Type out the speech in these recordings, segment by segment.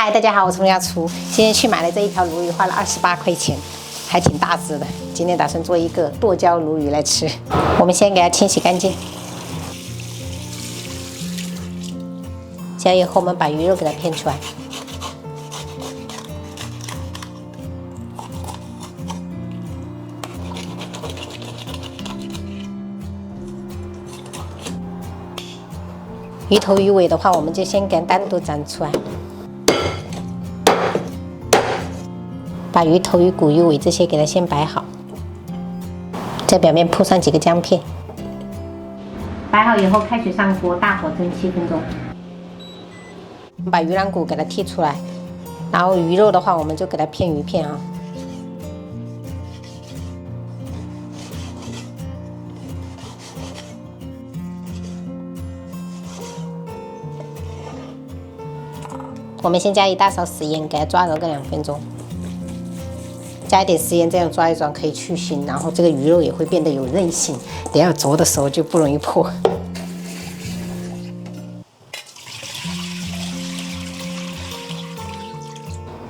嗨，大家好，我是洪家厨。今天去买了这一条鲈鱼，花了28块钱，还挺大只的。今天打算做一个剁椒鲈鱼来吃。我们先给它清洗干净，洗好以后，我们把鱼肉给它片出来。鱼头鱼尾的话，我们就先给它单独斩出来。 把鱼头、鱼骨、鱼尾这些给它先摆好，在表面铺上几个姜片。摆好以后，开水上锅，大火蒸7分钟。把鱼腩骨给它剔出来，然后鱼肉的话，我们就给它片鱼片啊。我们先加1大勺食盐，给它抓揉个2分钟。 加一点食盐，这样抓一抓可以去腥，然后这个鱼肉也会变得有韧性，等下灼的时候就不容易破。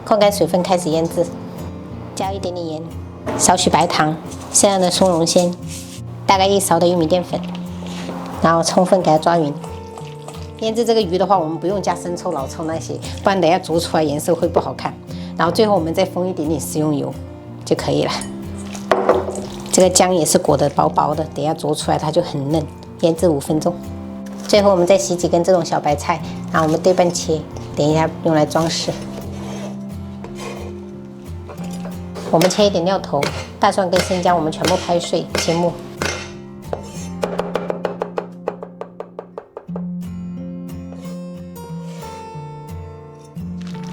控干水分，开始腌制，加一点点盐，少许白糖，适量的松茸鲜，大概1勺的玉米淀粉，然后充分给它抓匀。腌制这个鱼的话，我们不用加生抽、老抽那些，不然等下煮出来颜色会不好看。 然后最后我们再封一点点食用油就可以了。这个姜也是裹得薄薄的，等下煮出来它就很嫩。腌制5分钟。最后我们再洗几根这种小白菜，然后我们对半切，等一下用来装饰。我们切一点料头，大蒜跟生姜我们全部拍碎切末。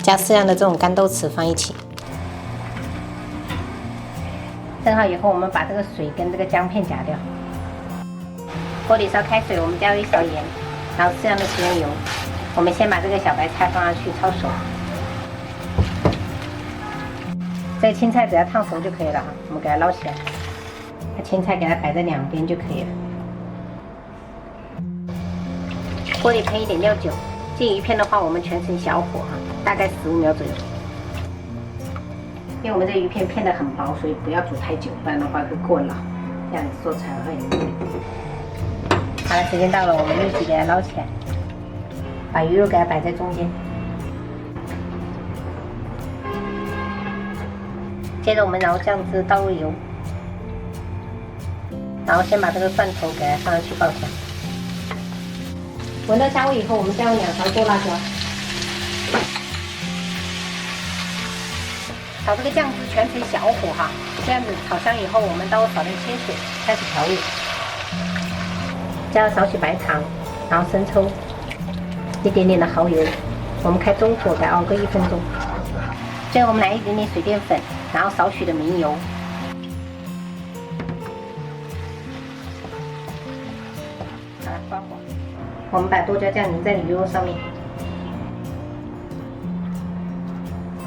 加适量的这种干豆豉放一起，蒸好以后，我们把这个水跟这个姜片夹掉。锅里烧开水，我们加入1勺盐，然后适量的食用油。我们先把这个小白菜放上去焯熟。这个青菜只要烫熟就可以了哈，我们给它捞起来，把青菜给它摆在2边就可以了。锅里喷一点料酒。 进鱼片的话，我们全程小火哈，大概15秒左右。因为我们这鱼片片得很薄，所以不要煮太久，不然的话会过老，这样子做出来会很嫩。好了，时间到了，我们立即给它捞起来，把鱼肉给它摆在中间。接着我们熬酱汁，倒入油，然后先把这个蒜头给它放上去爆香。 闻到香味以后，我们再用2勺剁辣椒，炒这个酱汁全程小火哈，这样子炒香以后，我们倒入少量清水，开始调味，加入少许白糖，然后生抽，一点点的蚝油，我们开中火给熬个1分钟。最后我们来一点点水淀粉，然后少许的明油。 好了，关火。 我们把剁椒酱淋在鱼肉上面，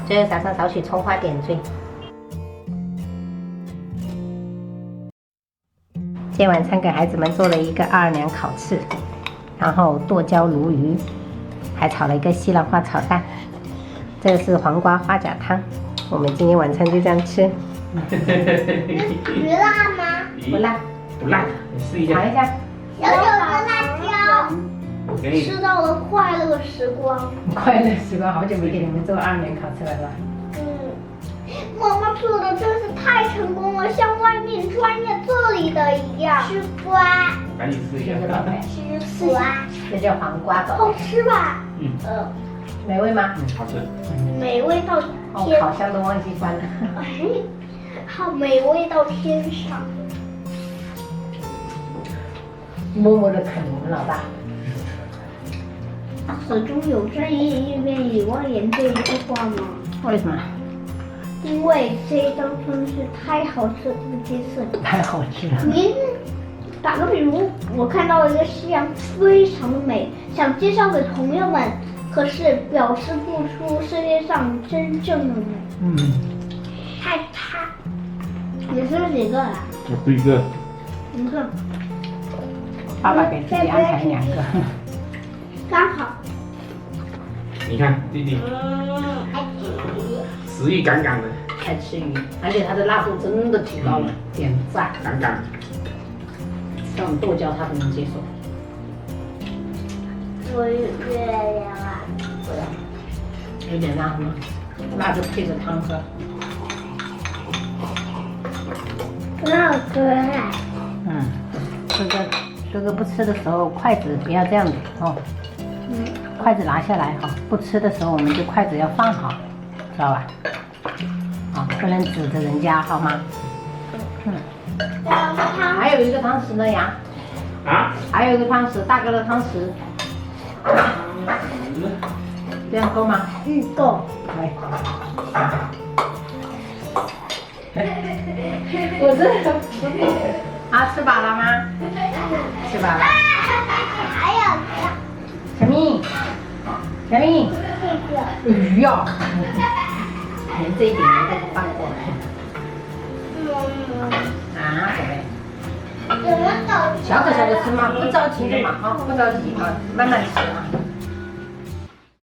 最后撒上少许葱花点缀。今天晚餐给孩子们做了一个奥尔良烤翅，然后剁椒鲈鱼，还炒了一个西兰花炒蛋。这个是黄瓜花甲汤。我们今天晚餐就这样吃。鱼辣吗？不辣，不辣，你试一下。尝一下。有辣椒。 吃到了快乐时光。快乐时光，好久没给你们做奥尔良烤翅了，是吧？妈妈做的真是太成功了，像外面专业做里的一样。吃瓜，赶紧试一下。吃瓜，这叫黄瓜吧？好吃吧？美味吗？好吃。美味到天。哦，烤箱都忘记关了。好美味到天上。默默的啃我们老大。 始终有正义，一面以外言这一句话吗？为什么？因为这一道真是太好吃了，这个鸡翅太好吃了。您打个比如，我看到了一个夕阳，非常的美，想介绍给朋友们，可是表示不出世界上真正的美。它，你吃几个啊？我吃一个。一个。爸爸给自己安排2个。刚好。你看，弟弟。食欲杠杠的，才吃鱼，而且它的辣度真的提高了，点赞。杠杠。这种剁椒他不能接受。我有月亮啊，对啊，有点辣吗？辣就配着汤喝。很好吃啊。哥哥不吃的时候，筷子不要这样子哦。筷子拿下来哈，不吃的时候我们就筷子要放好，知道吧？啊，不能指着人家好吗？还有一个汤匙呢呀，啊？还有一个汤匙，大哥的汤匙，这样够吗？够。来，我这啊，吃饱了吗？吃饱了。还有小蜜，小蜜，鱼呀，连这一点都不放过。啊，宝贝。怎么走？小口小口吃嘛，不着急的嘛，啊，不着急啊，慢慢吃啊。